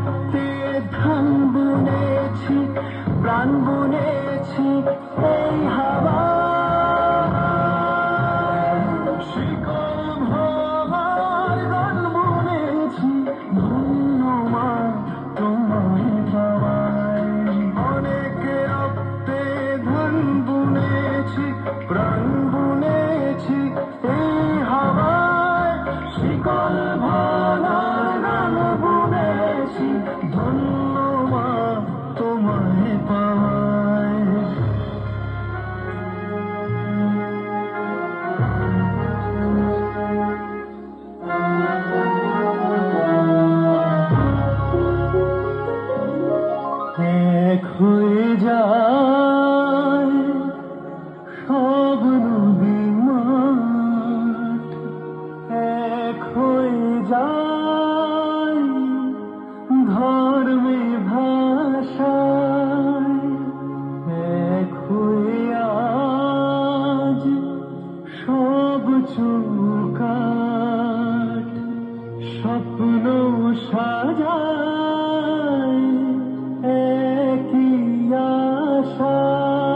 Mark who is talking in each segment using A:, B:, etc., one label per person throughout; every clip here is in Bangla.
A: রক্তে ধান বুনেছি, প্রাণ বুনেছি এই হাওয়া। শিকল ভরার গান বুনেছি, ধন্য মা তোমায় পাওয়ায়। অনেক রক্তে ধান বুনেছি, প্রাণ বুনেছি এই হাওয়ায়। শিকল ভরার গান বুনেছি, ধন্য মা তোমায় পাওয়ায়। এক হয়ে যায় সব নদী মাঠ, এক হয়ে যায় ধর্মে ভাষায়। এক হয়ে আজ সব চৌকাঠ, স্বপ্ন সাজায় একই আশায়।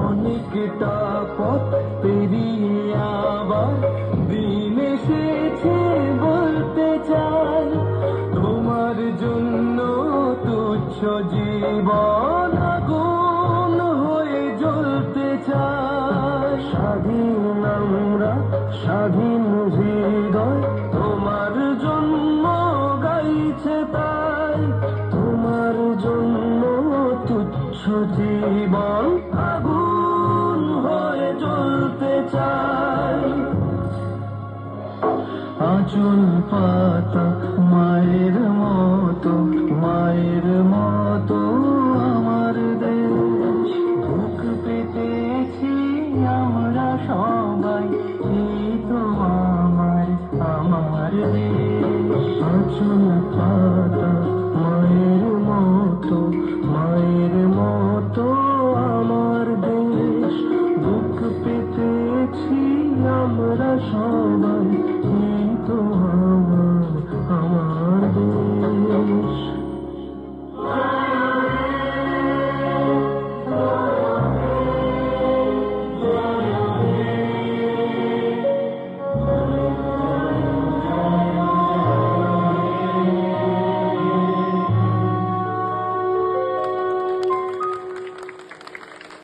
A: অনেকটা পথ পেরিয়ে আবার দিন এসেছে, বলতে চাই তোমার জন্য তুচ্ছ জীবন আগুন হয়ে জ্বলতে চায়। স্বাধীন আমরা, স্বাধীন হৃদয় তোমার জন্য গাইছে তাই। তোমার জন্য তুচ্ছ জীবন আগুন হয়ে জ্বলতে চাই। আঁচল পাতা মায়ের মতো, মায়ের মতো আমার দেশ। বুক পেতেছি আমরা সবাই, এই তো আমার দেশ। আঁচল পাতা মায়ের মতো, মায়ের মতো